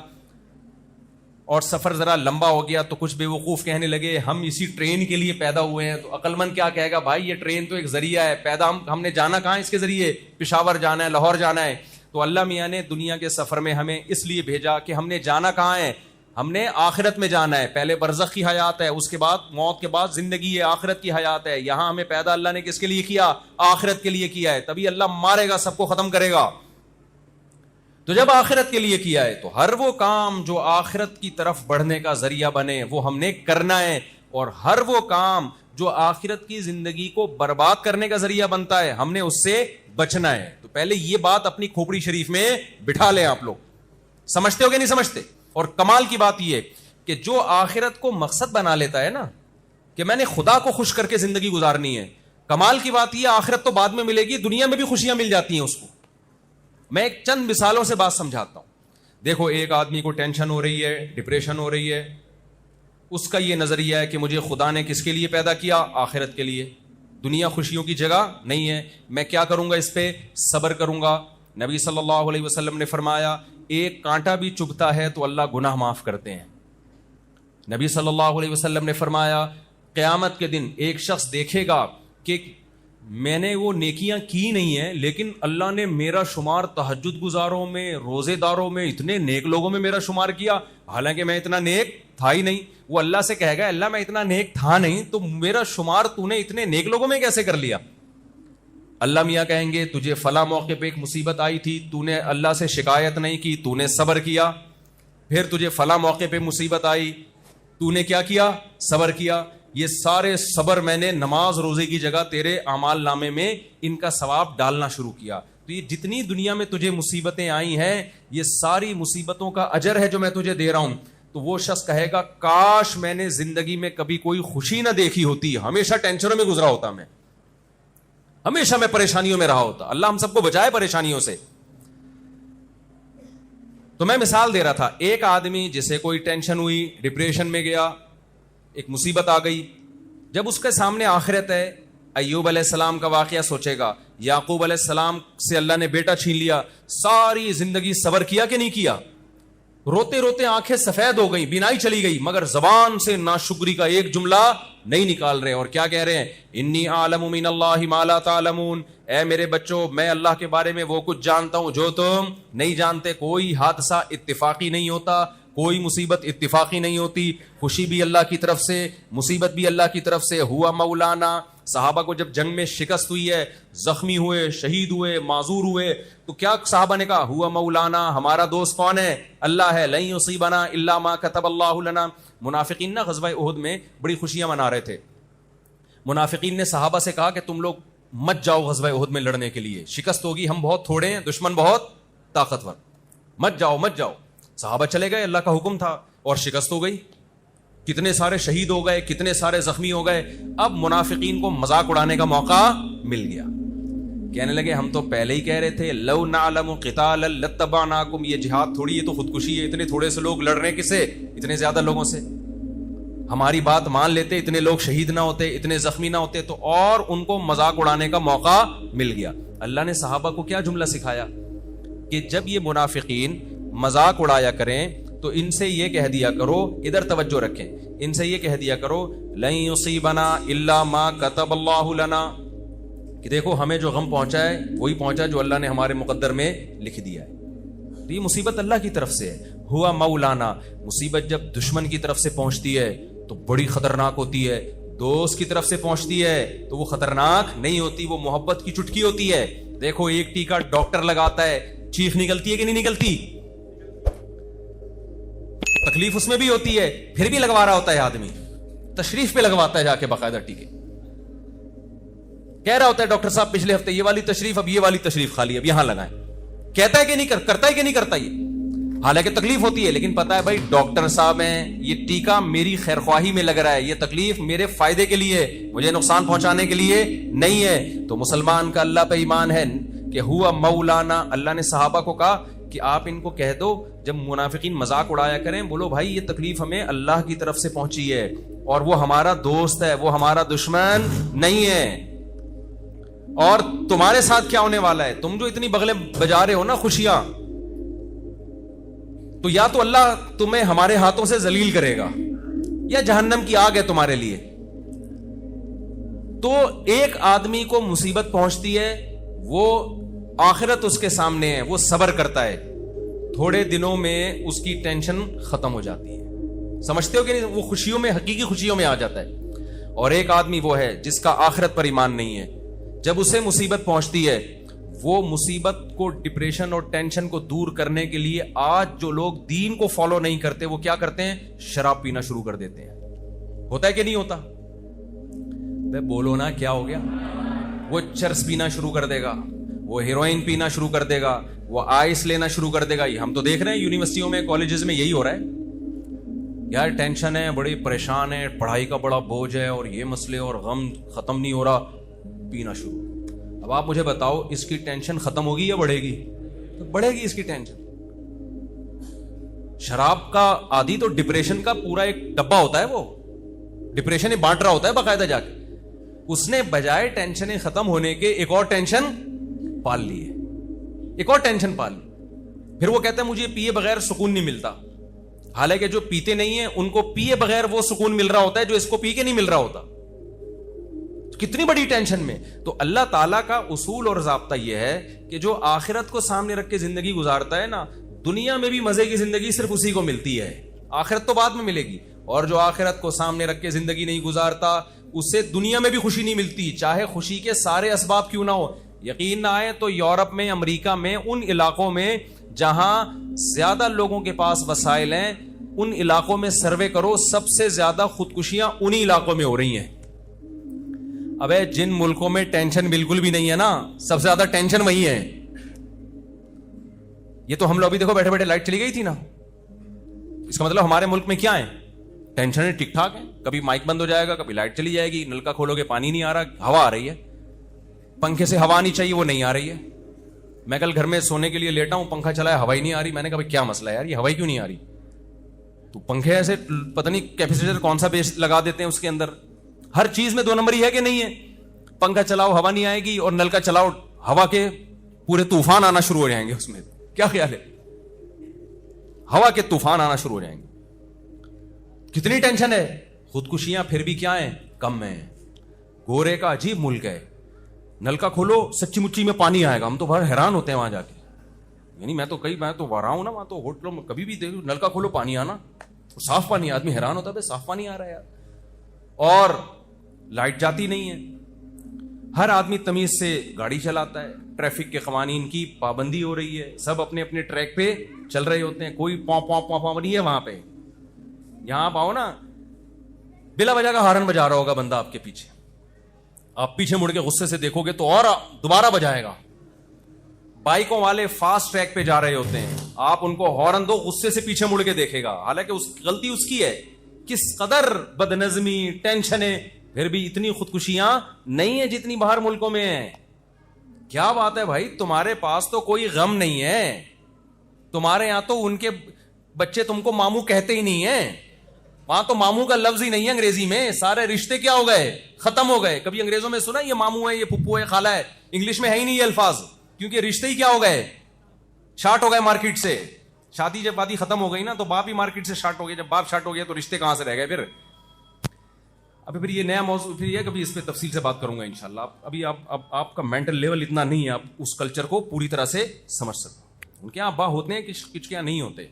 اور سفر ذرا لمبا ہو گیا تو کچھ بے وقوف کہنے لگے ہم اسی ٹرین کے لیے پیدا ہوئے ہیں، تو عقل مند کیا کہے گا؟ بھائی یہ ٹرین تو ایک ذریعہ ہے، پیدا ہم نے جانا کہاں اس کے ذریعے؟ پشاور جانا ہے، لاہور جانا ہے۔ تو اللہ میاں نے دنیا کے سفر میں ہمیں اس لیے بھیجا کہ ہم نے جانا کہاں ہے؟ ہم نے آخرت میں جانا ہے۔ پہلے برزخ کی حیات ہے، اس کے بعد موت کے بعد زندگی ہے، آخرت کی حیات ہے۔ یہاں ہمیں پیدا اللہ نے کس کے لیے کیا؟ آخرت کے لیے کیا ہے۔ تبھی اللہ مارے گا، سب کو ختم کرے گا۔ تو جب آخرت کے لیے کیا ہے تو ہر وہ کام جو آخرت کی طرف بڑھنے کا ذریعہ بنے وہ ہم نے کرنا ہے، اور ہر وہ کام جو آخرت کی زندگی کو برباد کرنے کا ذریعہ بنتا ہے ہم نے اس سے بچنا ہے۔ تو پہلے یہ بات اپنی کھوپڑی شریف میں بٹھا لیں آپ لوگ۔ سمجھتے ہو کہ نہیں سمجھتے؟ اور کمال کی بات یہ کہ جو آخرت کو مقصد بنا لیتا ہے نا کہ میں نے خدا کو خوش کر کے زندگی گزارنی ہے، کمال کی بات یہ آخرت تو بعد میں ملے گی، دنیا میں بھی خوشیاں مل جاتی ہیں اس کو۔ میں ایک چند مثالوں سے بات سمجھاتا ہوں۔ دیکھو ایک آدمی کو ٹینشن ہو رہی ہے، ڈپریشن ہو رہی ہے، اس کا یہ نظریہ ہے کہ مجھے خدا نے کس کے لیے پیدا کیا؟ آخرت کے لیے۔ دنیا خوشیوں کی جگہ نہیں ہے، میں کیا کروں گا؟ اس پہ صبر کروں گا۔ نبی صلی اللہ علیہ وسلم نے فرمایا ایک کانٹا بھی چبھتا ہے تو اللہ گناہ معاف کرتے ہیں۔ نبی صلی اللہ علیہ وسلم نے فرمایا قیامت کے دن ایک شخص دیکھے گا کہ میں نے وہ نیکیاں کی نہیں ہیں لیکن اللہ نے میرا شمار تہجد گزاروں میں، روزے داروں میں، اتنے نیک لوگوں میں میرا شمار کیا، حالانکہ میں اتنا نیک تھا ہی نہیں. وہ اللہ سے کہے گا اللہ میں اتنا نیک تھا نہیں تو میرا شمار تو نے اتنے نیک لوگوں میں کیسے کر لیا؟ اللہ میاں کہیں گے تجھے فلاں موقع پہ ایک مصیبت آئی تھی، تو نے اللہ سے شکایت نہیں کی، تو نے صبر کیا. پھر تجھے فلاں موقع پہ مصیبت آئی، تو نے کیا کیا؟ صبر کیا. یہ سارے صبر میں نے نماز روزے کی جگہ تیرے اعمال نامے میں ان کا ثواب ڈالنا شروع کیا. تو یہ جتنی دنیا میں تجھے مصیبتیں آئی ہیں یہ ساری مصیبتوں کا اجر ہے جو میں تجھے دے رہا ہوں. تو وہ شخص کہے گا کاش میں نے زندگی میں کبھی کوئی خوشی نہ دیکھی ہوتی، ہمیشہ ٹینشنوں میں گزرا ہوتا، میں ہمیشہ میں پریشانیوں میں رہا ہوتا. اللہ ہم سب کو بچائے پریشانیوں سے. تو میں مثال دے رہا تھا، ایک آدمی جسے کوئی ٹینشن ہوئی، ڈپریشن میں گیا، ایک مصیبت آ گئی، جب اس کے سامنے آخرت ہے، ایوب علیہ السلام کا واقعہ سوچے گا، یعقوب علیہ السلام سے اللہ نے بیٹا چھین لیا، ساری زندگی صبر کیا کہ نہیں کیا؟ روتے روتے آنکھیں سفید ہو گئی، بینائی چلی گئی، مگر زبان سے ناشکری کا ایک جملہ نہیں نکال رہے. اور کیا کہہ رہے ہیں؟ انی اعلم من اللہ ما لا تعلمون، اے میرے بچوں میں اللہ کے بارے میں وہ کچھ جانتا ہوں جو تم نہیں جانتے. کوئی حادثہ اتفاقی نہیں ہوتا، کوئی مصیبت اتفاقی نہیں ہوتی، خوشی بھی اللہ کی طرف سے، مصیبت بھی اللہ کی طرف سے. ہوا مولانا، صحابہ کو جب جنگ میں شکست ہوئی ہے، زخمی ہوئے، شہید ہوئے، معذور ہوئے، تو کیا صحابہ نے کہا؟ ہوا مولانا، ہمارا دوست کون ہے؟ اللہ ہے. لن یصیبنا الا ما كتب اللہ لنا. منافقین نا غزوہ احد میں بڑی خوشیاں منا رہے تھے. منافقین نے صحابہ سے کہا کہ تم لوگ مت جاؤ غزوہ احد میں لڑنے کے لیے، شکست ہوگی، ہم بہت تھوڑے ہیں، دشمن بہت طاقتور، مت جاؤ مت جاؤ. صحابہ چلے گئے، اللہ کا حکم تھا، اور شکست ہو گئی، کتنے سارے شہید ہو گئے، کتنے سارے زخمی ہو گئے. اب منافقین کو مذاق اڑانے کا موقع مل گیا. کہنے لگے ہم تو پہلے ہی کہہ رہے تھے لو نعلم قتالا لاتبعناکم، یہ جہاد تھوڑی، یہ تو خودکشی ہے، اتنے تھوڑے سے لوگ لڑ رہے ہیں، کسے؟ اتنے زیادہ لوگوں سے. ہماری بات مان لیتے، اتنے لوگ شہید نہ ہوتے، اتنے زخمی نہ ہوتے. تو اور ان کو مذاق اڑانے کا موقع مل گیا. اللہ نے صحابہ کو کیا جملہ سکھایا کہ جب یہ منافقین مذاق اڑایا کریں تو ان سے یہ کہہ دیا کرو، ادھر توجہ رکھیں، ان سے یہ کہہ دیا کرو لن یصیبنا الا ما كتب اللہ لنا، کہ دیکھو ہمیں جو غم پہنچا ہے وہی پہنچا جو اللہ نے ہمارے مقدر میں لکھ دیا ہے. تو یہ مصیبت اللہ کی طرف سے ہے. ہوا مولانا، مصیبت جب دشمن کی طرف سے پہنچتی ہے تو بڑی خطرناک ہوتی ہے، دوست کی طرف سے پہنچتی ہے تو وہ خطرناک نہیں ہوتی، وہ محبت کی چٹکی ہوتی ہے. دیکھو ایک ٹیکا ڈاکٹر لگاتا ہے، چیخ نکلتی ہے کہ نہیں نکلتی؟ تکلیف اس میں بھی ہوتی ہے، پھر بھی لگوا رہا ہوتا ہے آدمی، تشریف پہ لگواتا ہے جا کے باقاعدہ ٹیکے. کہہ رہا ہوتا ہے ڈاکٹر صاحب پچھلے ہفتے یہ والی تشریف، اب یہ والی تشریف خالی، اب یہاں لگائیں. کہتا ہے کہ نہیں کرتا ہے کہ نہیں کرتا یہ، حالانکہ تکلیف ہوتی ہے، لیکن پتا ہے بھائی ڈاکٹر صاحب ہیں، یہ ٹیکا میری خیر خواہی میں لگ رہا ہے، یہ تکلیف میرے فائدے کے لیے، مجھے نقصان پہنچانے کے لیے نہیں ہے. تو مسلمان کا اللہ پہ ایمان ہے کہ ہوا مولانا. اللہ نے صحابہ کو کہا کہ آپ ان کو کہہ دو جب منافقین مذاق اڑایا کریں، بولو بھائی یہ تکلیف ہمیں اللہ کی طرف سے پہنچی ہے اور وہ ہمارا دوست ہے، وہ ہمارا دشمن نہیں ہے. اور تمہارے ساتھ کیا ہونے والا ہے؟ تم جو اتنی بغلیں بجا رہے ہو نا خوشیاں، تو یا تو اللہ تمہیں ہمارے ہاتھوں سے ذلیل کرے گا یا جہنم کی آگ ہے تمہارے لیے. تو ایک آدمی کو مصیبت پہنچتی ہے، وہ آخرت اس کے سامنے ہے، وہ صبر کرتا ہے، تھوڑے دنوں میں اس کی ٹینشن ختم ہو جاتی ہے. سمجھتے ہو کہ نہیں؟ وہ خوشیوں میں، حقیقی خوشیوں میں آ جاتا ہے. اور ایک آدمی وہ ہے جس کا آخرت پر ایمان نہیں ہے، جب اسے مصیبت پہنچتی ہے، وہ مصیبت کو، ڈپریشن اور ٹینشن کو دور کرنے کے لیے آج جو لوگ دین کو فالو نہیں کرتے وہ کیا کرتے ہیں؟ شراب پینا شروع کر دیتے ہیں. ہوتا ہے کہ نہیں ہوتا؟ بے بولو نا کیا ہو گیا؟ وہ چرس پینا شروع کر دے گا، وہ ہیروئن پینا شروع کر دے گا، وہ آئس لینا شروع کر دے گا. یہ ہم تو دیکھ رہے ہیں یونیورسٹیوں میں، کالجز میں یہی ہو رہا ہے. یار ٹینشن ہے، بڑی پریشان ہے، پڑھائی کا بڑا بوجھ ہے اور یہ مسئلے اور غم ختم نہیں ہو رہا، پینا شروع. اب آپ مجھے بتاؤ اس کی ٹینشن ختم ہوگی یا بڑھے گی؟ تو بڑھے گی اس کی ٹینشن. شراب کا عادی تو ڈپریشن کا پورا ایک ڈبہ ہوتا ہے، وہ ڈپریشن ہی بانٹ رہا ہوتا ہے باقاعدہ جا کے. اس نے بجائے ٹینشنیں ختم ہونے کے ایک اور ٹینشن پال لی ہے، ایک اور ٹینشن پال لی. پھر وہ کہتا ہے مجھے پیے بغیر سکون نہیں ملتا. حالانکہ جو پیتے نہیں ہیں ان کو پیے بغیر وہ سکون مل رہا ہوتا ہے جو اس کو پی کے نہیں مل رہا ہوتا. کتنی بڑی ٹینشن میں. تو اللہ تعالیٰ کا اصول اور ضابطہ یہ ہے کہ جو آخرت کو سامنے رکھ کے زندگی گزارتا ہے نا, دنیا میں بھی مزے کی زندگی صرف اسی کو ملتی ہے, آخرت تو بعد میں ملے گی. اور جو آخرت کو سامنے رکھ کے زندگی نہیں گزارتا اسے دنیا میں بھی خوشی نہیں ملتی, چاہے خوشی کے سارے اسباب کیوں نہ ہو. یقین نہ آئے تو یورپ میں, امریکہ میں, ان علاقوں میں جہاں زیادہ لوگوں کے پاس وسائل ہیں, ان علاقوں میں سروے کرو, سب سے زیادہ خودکشیاں انہی علاقوں میں ہو رہی ہیں. ابے جن ملکوں میں ٹینشن بالکل بھی نہیں ہے نا, سب سے زیادہ ٹینشن وہی ہے. یہ تو ہم لوگ بھی دیکھو بیٹھے بیٹھے لائٹ چلی گئی تھی نا, اس کا مطلب ہمارے ملک میں کیا ہے, ٹینشن ٹھیک ٹھاک ہے. کبھی مائک بند ہو جائے گا, کبھی لائٹ چلی جائے گی, نلکا کھولو گے پانی نہیں آ رہا, ہوا آ رہی ہے, پنکھے سے ہوا نہیں چاہیے وہ نہیں آ رہی ہے. میں کل گھر میں سونے کے لیے لیٹا ہوں, پنکھا چلایا, ہوا ہی نہیں آ رہی. میں نے کہا کیا مسئلہ ہے یار, یہ ہوا ہی کیوں نہیں آ رہی؟ تو پنکھے ایسے پتہ نہیں کیپیسیٹر کون سا بیس لگا دیتے ہیں اس کے اندر. ہر چیز میں 2 نمبری ہے کہ نہیں ہے. پنکھا چلاؤ ہوا نہیں آئے گی, اور نلکا چلاؤ ہوا کے پورے طوفان آنا شروع ہو جائیں گے اس میں. کیا خیال ہے, ہوا کے طوفان آنا شروع ہو جائیں گے. کتنی ٹینشن ہے. خودکشیاں پھر بھی کیا ہیں, کم ہیں. گورے کا عجیب ملک ہے, نلکا کھولو سچی مچی میں پانی آئے گا. ہم تو بڑا حیران ہوتے ہیں وہاں جا کے. یعنی میں تو رہا ہوں نا وہاں, تو ہوٹلوں میں کبھی بھی دیکھو نلکا کھولو پانی آنا, صاف پانی. آدمی حیران ہوتا ہے صاف پانی آ رہا ہے یار. اور لائٹ جاتی نہیں ہے. ہر آدمی تمیز سے گاڑی چلاتا ہے, ٹریفک کے قوانین کی پابندی ہو رہی ہے, سب اپنے اپنے ٹریک پہ چل رہے ہوتے ہیں. کوئی پاؤں نہیں ہے وہاں پہ. یہاں آپ آؤ نا, بلا وجہ کا ہارن بجا رہا ہوگا بندہ آپ کے پیچھے, آپ پیچھے مڑ کے غصے سے دیکھو گے تو اور دوبارہ بجائے گا. بائکوں والے فاسٹ ٹریک پہ جا رہے ہوتے ہیں, آپ ان کو ہارن دو, غصے سے پیچھے مڑ کے دیکھے گا, حالانکہ غلطی اس کی ہے. کس قدر بدنظمی, ٹینشنیں, پھر بھی اتنی خودکشیاں نہیں ہیں جتنی باہر ملکوں میں ہیں. کیا بات ہے بھائی, تمہارے پاس تو کوئی غم نہیں ہے. تمہارے یہاں تو ان کے بچے تم کو ماموں کہتے ہی نہیں ہیں. وہاں تو ماموں کا لفظ ہی نہیں ہے انگریزی میں. سارے رشتے کیا ہو گئے, ختم ہو گئے. کبھی انگریزوں میں سنا یہ ماموں ہے, یہ پھپھو ہے, خالہ ہے. انگلش میں ہے ہی نہیں یہ الفاظ, کیونکہ رشتے ہی کیا ہو گئے, شارٹ ہو گئے مارکیٹ سے. شادی جب وادی ختم ہو گئی نا تو باپ ہی مارکیٹ سے شارٹ ہو گیا. جب باپ شارٹ ہو گیا تو رشتے کہاں سے رہ گئے پھر. ابھی پھر یہ نیا موضوع پھر یہ, کبھی اس پہ تفصیل سے بات کروں گا انشاءاللہ. ابھی آپ کا مینٹل لیول اتنا نہیں ہے, آپ اس کلچر کو پوری طرح سے سمجھ سکتے. ان کے یہاں ابا ہوتے ہیں, کچھ کیا نہیں ہوتے.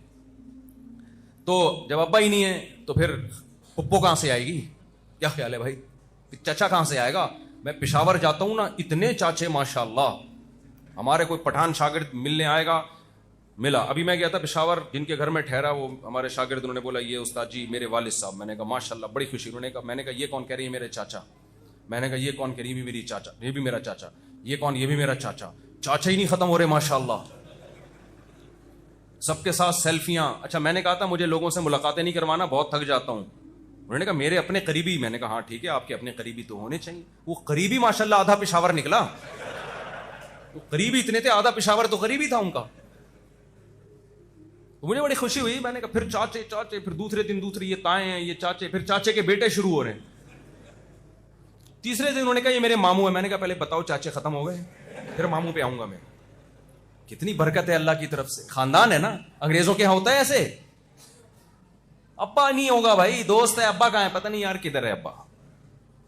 تو جب ابا ہی نہیں ہے تو پھر پپو کہاں سے آئے گی. کیا خیال ہے بھائی, چچا کہاں سے آئے گا. میں پشاور جاتا ہوں نا, اتنے چاچے ماشاءاللہ. ہمارے کوئی پٹھان شاگرد ملنے آئے گا, ملا. ابھی میں گیا تھا پشاور, جن کے گھر میں ٹھہرا وہ ہمارے شاگرد, انہوں نے بولا یہ استاد جی میرے والد صاحب. میں نے کہا ماشاءاللہ, بڑی خوشی. انہوں نے کہا, میں نے کہا یہ کون کہہ رہی ہے, میرے چاچا. میں نے کہا یہ کون کہہ رہی ہے, میری چاچا. یہ بھی میرا چاچا. یہ کون, یہ بھی میرا چاچا. چاچا ہی نہیں ختم ہو رہے ماشاءاللہ. سب کے ساتھ سیلفیاں. اچھا میں نے کہا تھا مجھے لوگوں سے ملاقاتیں نہیں کروانا, بہت تھک جاتا ہوں. انہوں نے کہا میرے اپنے قریبی. میں نے کہا ہاں ٹھیک ہے, آپ کے اپنے قریبی تو ہونے چاہیے. وہ قریبی ماشاءاللہ آدھا پشاور نکلا. وہ قریبی اتنے تھے, آدھا پشاور تو قریبی تھا ان کا. مجھے بڑی خوشی ہوئی. میں نے کہا پھر چاچے چاچے, پھر دوسرے دن دوسری یہ تائیں ہیں, یہ چاچے, پھر چاچے کے بیٹے شروع ہو رہے ہیں. تیسرے دن انہوں نے کہا یہ میرے ماموں ہیں. میں نے کہا پہلے بتاؤ چاچے ختم ہو گئے, پھر ماموں پہ آؤں گا میں. کتنی برکت ہے اللہ کی طرف سے. خاندان ہے نا, انگریزوں کے یہاں ہوتا ہے ایسے. ابا نہیں ہوگا بھائی, دوست ہے. ابا کہاں ہے, پتہ نہیں یار کدھر ہے ابا.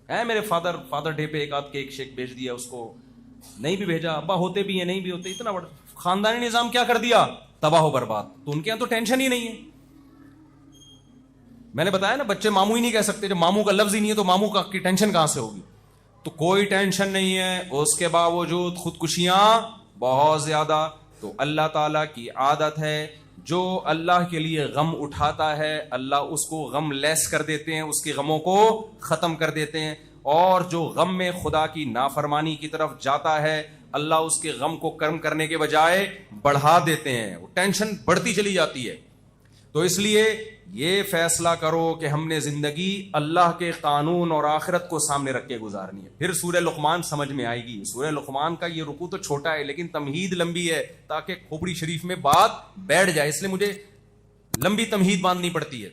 ہے میرے فادر ڈے پہ ایک آدھ کیک شیک بھیج دیا اس کو, نہیں بھی بھیجا. ابا ہوتے بھی ہیں نہیں بھی ہوتے. اتنا بڑا خاندانی نظام کیا کر دیا, تباہ و برباد. تو ان کے یہاں تو ٹینشن ہی نہیں ہے. میں نے بتایا نا, بچے ماموں ہی نہیں کہہ سکتے. جب ماموں کا لفظ ہی نہیں ہے تو ماموں کی ٹینشن کہاں سے ہوگی. تو کوئی ٹینشن نہیں ہے, اس کے باوجود خودکشیاں بہت زیادہ. تو اللہ تعالیٰ کی عادت ہے, جو اللہ کے لیے غم اٹھاتا ہے اللہ اس کو غم لیس کر دیتے ہیں, اس کے غموں کو ختم کر دیتے ہیں. اور جو غم میں خدا کی نافرمانی کی طرف جاتا ہے اللہ اس کے غم کو کم کرنے کے بجائے بڑھا دیتے ہیں, وہ ٹینشن بڑھتی چلی جاتی ہے. تو اس لیے یہ فیصلہ کرو کہ ہم نے زندگی اللہ کے قانون اور آخرت کو سامنے رکھ کے گزارنی ہے. پھر سورہ لقمان سمجھ میں آئے گی. سورہ لقمان کا یہ رکوع تو چھوٹا ہے لیکن تمہید لمبی ہے, تاکہ کھوپڑی شریف میں بات بیٹھ جائے, اس لیے مجھے لمبی تمہید باندھنی پڑتی ہے.